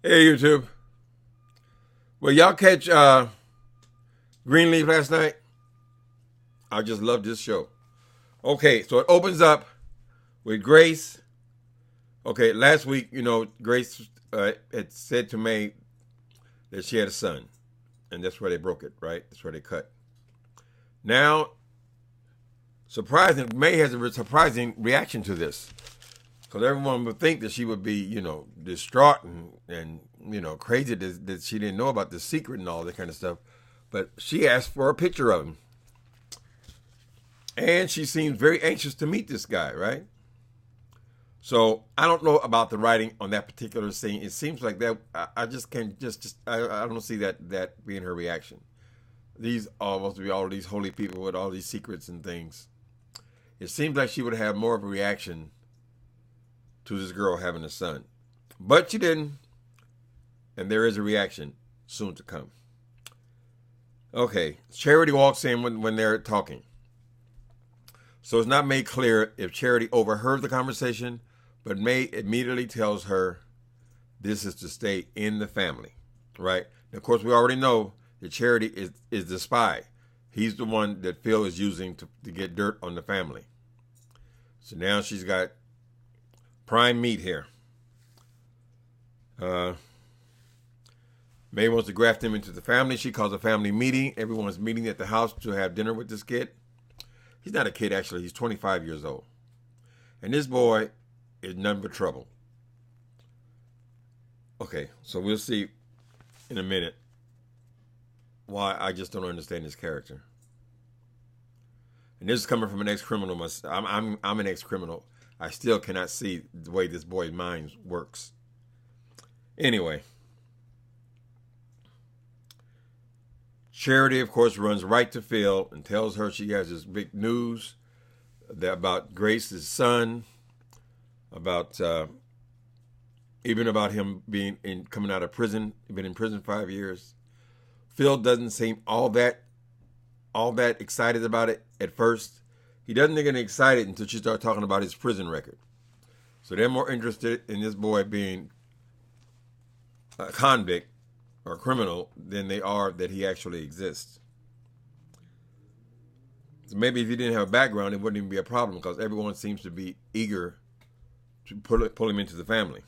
Hey, YouTube. Well, y'all catch Greenleaf last night? I just love this show. Okay, so it opens up with Grace. Okay, last week, Grace had said to May that she had a son. And that's where they broke it, right? That's where they cut. Now, May has a surprising reaction to this. Because everyone would think that she would be, distraught and crazy that she didn't know about the secret and all that kind of stuff. But she asked for a picture of him. And she seems very anxious to meet this guy, right? So I don't know about the writing on that particular scene. It seems like that I just can't I don't see that being her reaction. These almost be all these holy people with all these secrets and things. It seems like she would have more of a reaction to this girl having a son. But she didn't. And there is a reaction soon to come. Okay, Charity walks in when they're talking. So it's not made clear if Charity overheard the conversation, but May immediately tells her this is to stay in the family, right? And of course, we already know that Charity is the spy. He's the one that Phil is using to get dirt on the family. So now she's got prime meat here. May wants to graft him into the family. She calls a family meeting. Everyone's meeting at the house to have dinner with this kid. He's not a kid, actually. He's 25 years old. And this boy is none but trouble. Okay, so we'll see in a minute why I just don't understand this character. And this is coming from an ex-criminal. I'm an ex-criminal. I still cannot see the way this boy's mind works. Anyway. Charity, of course, runs right to Phil and tells her she has this big news about Grace's son, about even about him coming out of prison. He's been in prison 5 years. Phil doesn't seem all that excited about it at first. He doesn't get excited until she starts talking about his prison record. So they're more interested in this boy being a convict or a criminal than they are that he actually exists. So maybe if he didn't have a background, it wouldn't even be a problem because everyone seems to be eager to pull him into the family.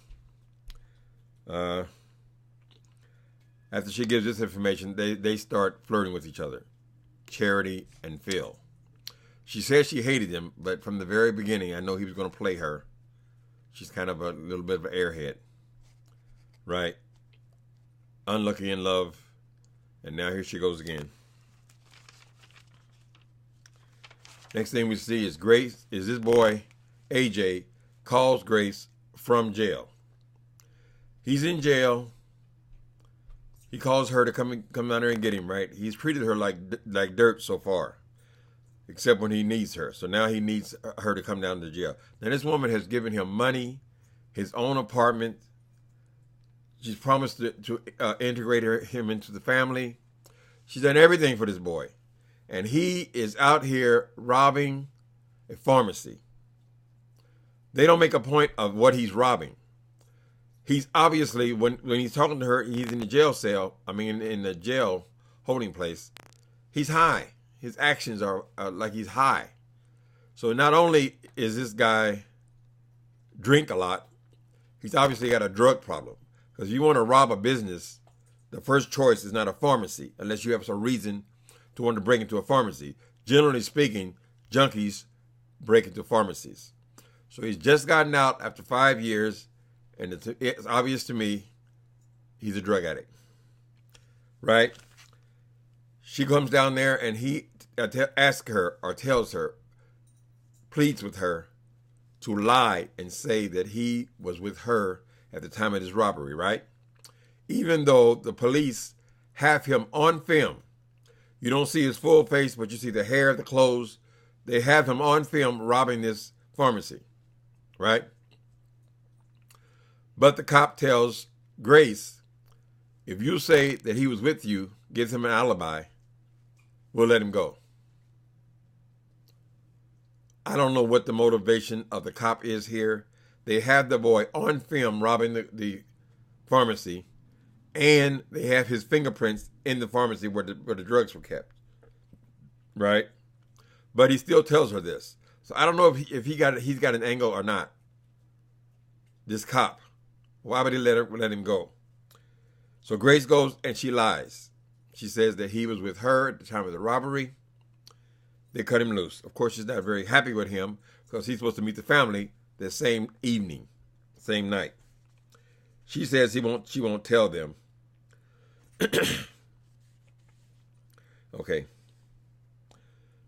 After she gives this information, they start flirting with each other, Charity and Phil. She says she hated him, but from the very beginning, I know he was going to play her. She's kind of a little bit of an airhead, right? Unlucky in love, and now here she goes again. Next thing we see is this boy, AJ, calls Grace from jail. He's in jail. He calls her to come down there and get him, right? He's treated her like dirt so far, except when he needs her. So now he needs her to come down to jail. Now this woman has given him money, his own apartment. She's promised to integrate him into the family. She's done everything for this boy. And he is out here robbing a pharmacy. They don't make a point of what he's robbing. He's obviously, when he's talking to her, he's in the jail cell. In the jail holding place. He's high. His actions are like he's high. So not only is this guy drink a lot, he's obviously got a drug problem. Because if you want to rob a business, the first choice is not a pharmacy, unless you have some reason to want to break into a pharmacy. Generally speaking, junkies break into pharmacies. So he's just gotten out after 5 years, and it's obvious to me he's a drug addict, right? She comes down there, and he asks her or tells her, pleads with her to lie and say that he was with her at the time of this robbery, right? Even though the police have him on film. You don't see his full face, but you see the hair, the clothes. They have him on film robbing this pharmacy, right? But the cop tells Grace, if you say that he was with you, gives him an alibi, we'll let him go. I don't know what the motivation of the cop is here. They have the boy on film robbing the pharmacy, and they have his fingerprints in the pharmacy where the drugs were kept, right? But he still tells her this. So I don't know if he's got an angle or not. This cop, why would he let him go? So Grace goes and she lies. She says that he was with her at the time of the robbery. They cut him loose. Of course, she's not very happy with him because he's supposed to meet the family the same evening, same night. She says she won't tell them. Okay.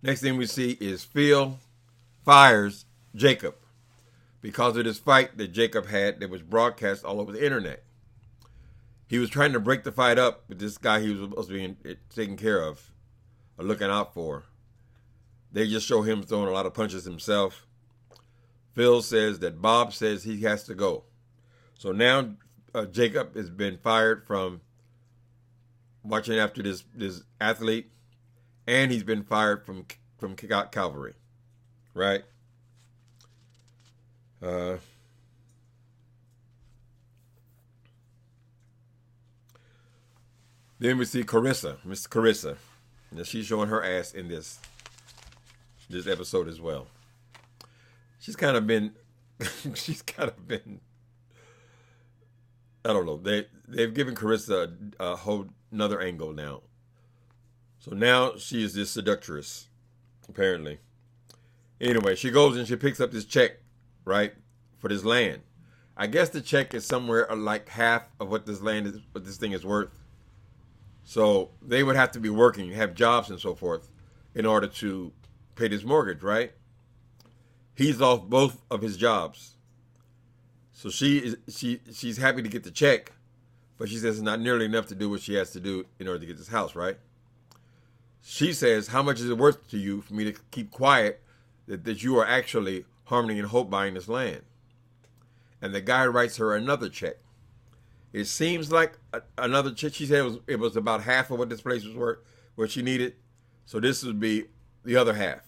Next thing we see is Phil fires Jacob because of this fight that Jacob had that was broadcast all over the internet. He was trying to break the fight up with this guy he was supposed to be taking care of or looking out for. They just show him throwing a lot of punches himself. Phil says that Bob says he has to go. So now Jacob has been fired from watching after this athlete, and he's been fired from Calvary, right? Then we see Karissa, Miss Karissa. Now she's showing her ass in this episode as well. She's kind of been, I don't know. They've given Karissa a whole another angle now. So now she is this seductress, apparently. Anyway, she goes and she picks up this check, right, for this land. I guess the check is somewhere like half of what this thing is worth. So they would have to be working, have jobs and so forth, in order to pay this mortgage, right? He's off both of his jobs. So she's happy to get the check, but she says it's not nearly enough to do what she has to do in order to get this house, right? She says, how much is it worth to you for me to keep quiet that you are actually harming and hope buying this land? And the guy writes her another check. It seems like another check. She said it was about half of what this place was worth, what she needed. So this would be the other half.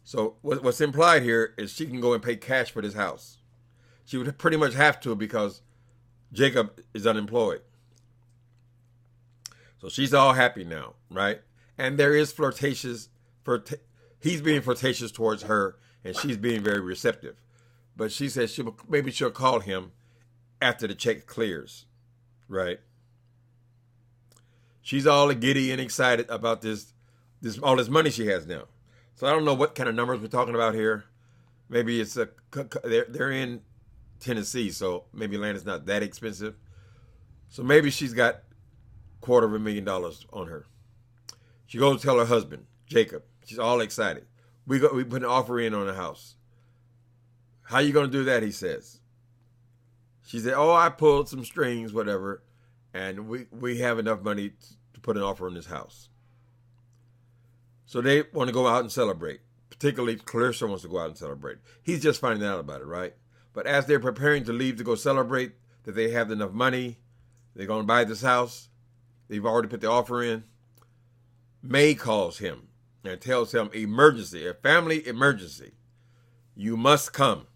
So what's implied here is she can go and pay cash for this house. She would pretty much have to because Jacob is unemployed. So she's all happy now, right? And there is he's being flirtatious towards her, and she's being very receptive. But she says maybe she'll call him after the check clears, right? She's all giddy and excited about all this money she has now. So I don't know what kind of numbers we're talking about here. Maybe it's they're in Tennessee, so maybe land is not that expensive. So maybe she's got $250,000 on her. She goes to tell her husband, Jacob. She's all excited. We put an offer in on the house. How you going to do that, he says. She said, oh, I pulled some strings, whatever, and we have enough money to put an offer on this house. So they want to go out and celebrate. Particularly, Clarissa wants to go out and celebrate. He's just finding out about it, right? But as they're preparing to leave to go celebrate, that they have enough money, they're going to buy this house, they've already put the offer in, May calls him and tells him, emergency, a family emergency. You must come.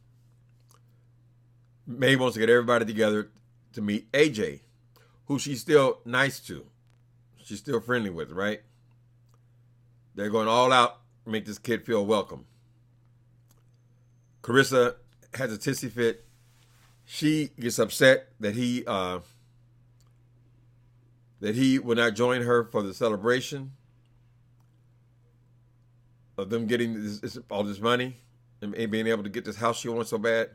May wants to get everybody together to meet AJ, who she's still nice to. She's still friendly with, right? They're going all out to make this kid feel welcome. Karissa has a tissy fit. She gets upset that he will not join her for the celebration of them getting all this money and being able to get this house she wants so bad.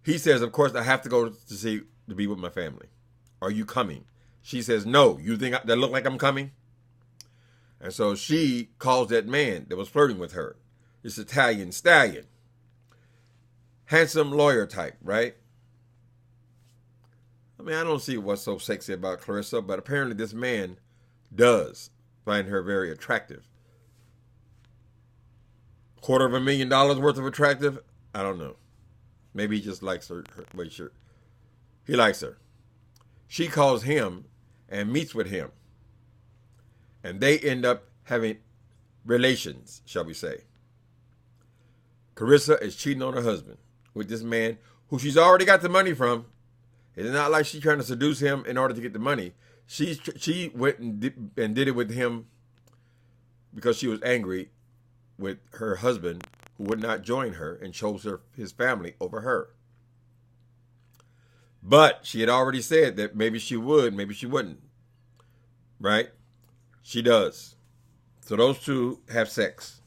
He says, of course, I have to go to be with my family. Are you coming? She says, no. You think that look like I'm coming? And so she calls that man that was flirting with her, this Italian stallion, handsome lawyer type, right? I mean, I don't see what's so sexy about Clarissa, but apparently this man does find her very attractive. $250,000 worth of attractive? I don't know. Maybe he just likes her way he likes her. She calls him and meets with him. And they end up having relations, shall we say. Karissa is cheating on her husband with this man who she's already got the money from. It's not like she's trying to seduce him in order to get the money. She went and did it with him because she was angry with her husband, who would not join her and chose his family over her. But she had already said that maybe she would, maybe she wouldn't. Right? She does. So those two have sex.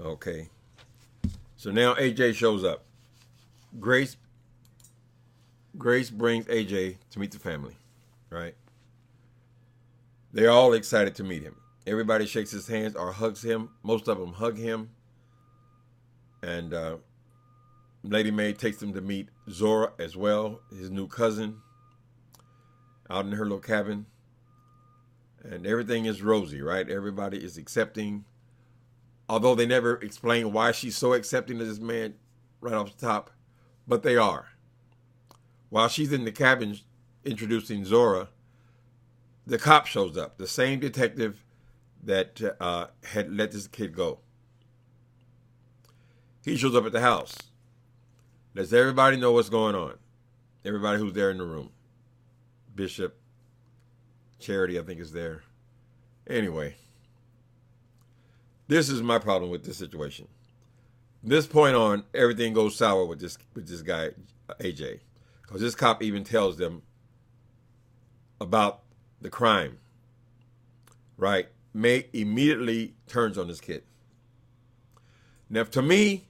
Okay. So now AJ shows up. Grace brings AJ to meet the family, right? They're all excited to meet him. Everybody shakes his hands or hugs him. Most of them hug him. And Lady Mae takes them to meet Zora as well, his new cousin, out in her little cabin. And everything is rosy, right? Everybody is accepting. Although they never explain why she's so accepting of this man right off the top. But they are. While she's in the cabin introducing Zora, the cop shows up. The same detective that had let this kid go. He shows up at the house. Lets everybody know what's going on. Everybody who's there in the room. Bishop, Charity, I think, is there. Anyway. This is my problem with this situation. From this point on, everything goes sour with this guy, AJ. Because this cop even tells them about the crime. Right? May immediately turns on this kid. Now, to me,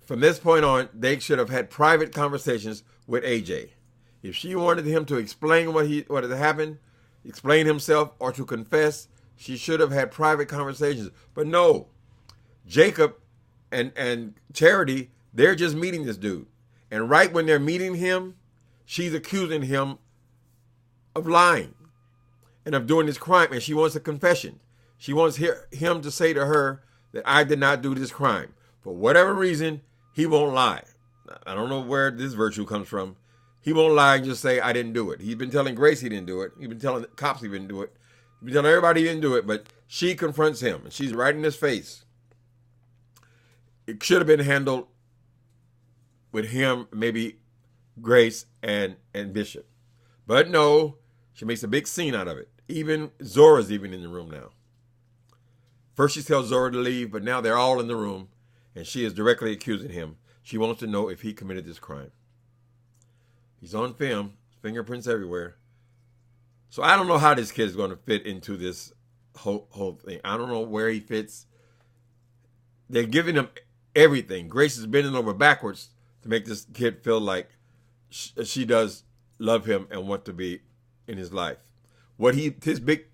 from this point on, they should have had private conversations with AJ. If she wanted him to explain what had happened, explain himself, or to confess, she should have had private conversations. But no, Jacob and Charity, they're just meeting this dude. And right when they're meeting him, she's accusing him of lying and of doing this crime. And she wants a confession. She wants him to say to her that I did not do this crime. For whatever reason, he won't lie. I don't know where this virtue comes from. He won't lie and just say I didn't do it. He's been telling Grace he didn't do it. He's been telling the cops he didn't do it. He's been telling everybody he didn't do it. But she confronts him, and she's right in his face. It should have been handled with him, maybe Grace and Bishop. But no, she makes a big scene out of it. Even Zora's even in the room now. First she tells Zora to leave, but now they're all in the room, and she is directly accusing him. She wants to know if he committed this crime. He's on film, fingerprints everywhere. So I don't know how this kid is going to fit into this whole thing. I don't know where he fits. They're giving him everything. Grace is bending over backwards to make this kid feel like she does love him and want to be in his life. What his big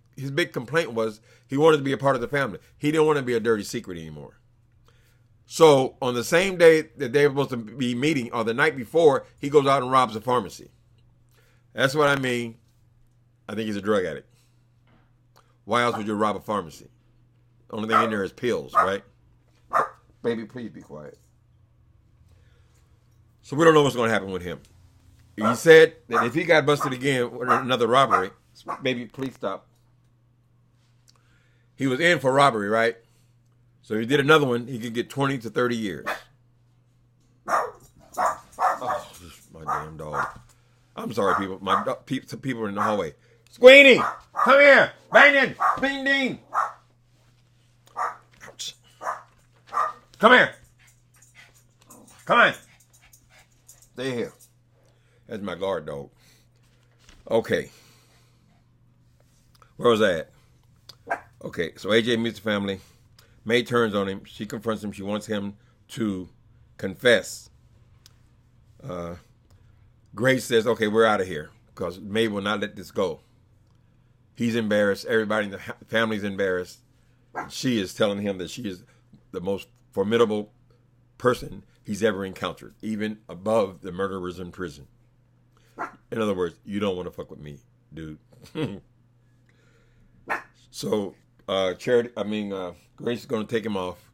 complaint was he wanted to be a part of the family. He didn't want to be a dirty secret anymore. So on the same day that they were supposed to be meeting, or the night before, he goes out and robs a pharmacy. That's what I mean. I think he's a drug addict. Why else would you rob a pharmacy? The only thing in there is pills, right? Baby, please be quiet. So we don't know what's going to happen with him. He said that if he got busted again with another robbery, baby, please stop. He was in for robbery, right? So if he did another one, he could get 20 to 30 years. Oh, my damn dog. I'm sorry, people. People are in the hallway. Squeenie, come here. Bang in. Bing ding. Ouch. Come here. Come on. Stay here. That's my guard dog. Okay. Where was I at? Okay, so AJ meets the family. May turns on him. She confronts him. She wants him to confess. Grace says, okay, we're out of here because May will not let this go. He's embarrassed. Everybody in the family's embarrassed. She is telling him that she is the most formidable person he's ever encountered, even above the murderers in prison. In other words, you don't want to fuck with me, dude. So Grace is going to take him off.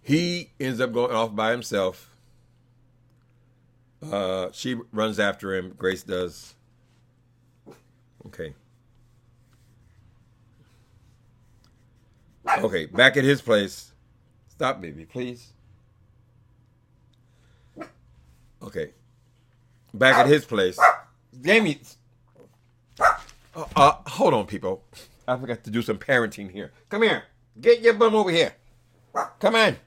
He ends up going off by himself. She runs after him. Grace does. Okay. Okay, back at his place. Stop, baby, please. Okay. Back at his place. Jamie. Hold on, people. I forgot to do some parenting here. Come here. Get your bum over here. Come on.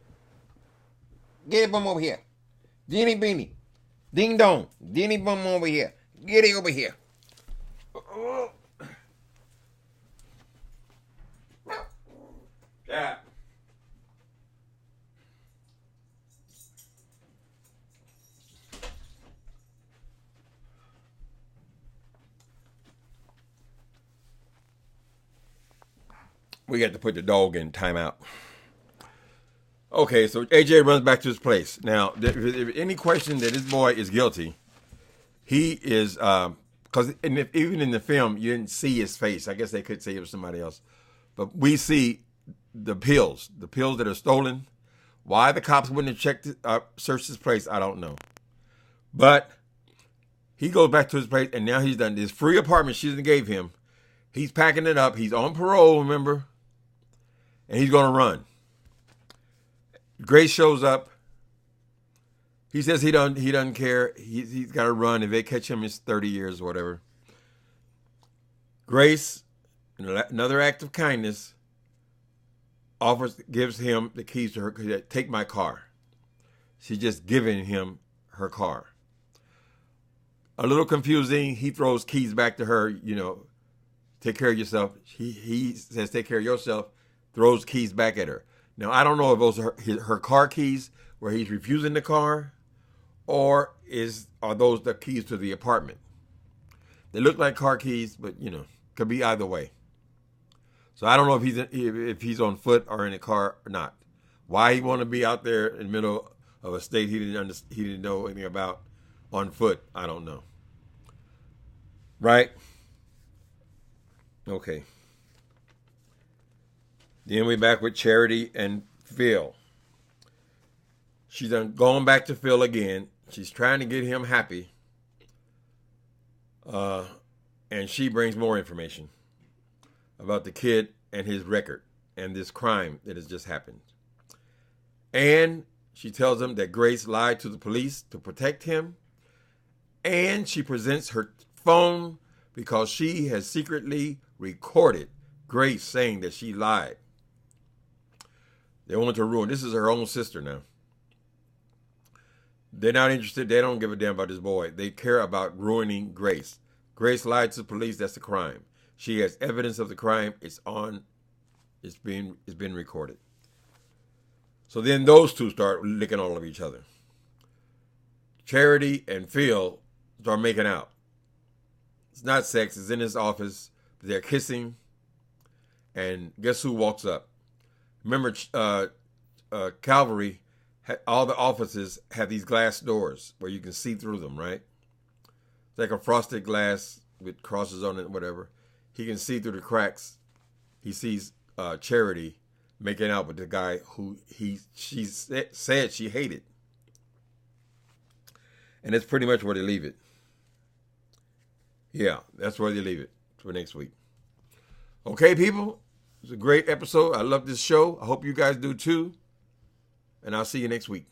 Get your bum over here. Deenie beanie. Ding dong. Deenie bum over here. Get it over here. Yeah. We got to put the dog in timeout. Okay, so AJ runs back to his place. Now, if any question that this boy is guilty, he is, because even in the film, you didn't see his face. I guess they could say it was somebody else. But we see the pills that are stolen. Why the cops wouldn't have searched his place, I don't know. But he goes back to his place, and now he's done this free apartment she gave him. He's packing it up. He's on parole, remember? And he's going to run. Grace shows up. He says he doesn't care. He's got to run. If they catch him, it's 30 years or whatever. Grace, in another act of kindness, gives him the keys to her. Take my car. She's just giving him her car. A little confusing. He throws keys back to her. Take care of yourself. He says, take care of yourself. Throws keys back at her. Now, I don't know if those are her car keys where he's refusing the car, or are those the keys to the apartment? They look like car keys, but, could be either way. So I don't know if he's on foot or in a car or not. Why he want to be out there in the middle of a state he didn't know anything about on foot, I don't know. Right? Okay. Then we're back with Charity and Phil. She's going back to Phil again. She's trying to get him happy. And she brings more information about the kid and his record and this crime that has just happened. And she tells him that Grace lied to the police to protect him. And she presents her phone because she has secretly recorded Grace saying that she lied. They want to ruin. This is her own sister now. They're not interested. They don't give a damn about this boy. They care about ruining Grace. Grace lied to the police. That's the crime. She has evidence of the crime. It's been recorded. So then those two start licking all of each other. Charity and Phil start making out. It's not sex. It's in his office. They're kissing. And guess who walks up? Remember, Calvary, all the offices have these glass doors where you can see through them, right? It's like a frosted glass with crosses on it, whatever. He can see through the cracks. He sees Charity making out with the guy who she said she hated. And that's pretty much where they leave it. Yeah, that's where they leave it for next week. Okay, people. It's a great episode. I love this show. I hope you guys do too. And I'll see you next week.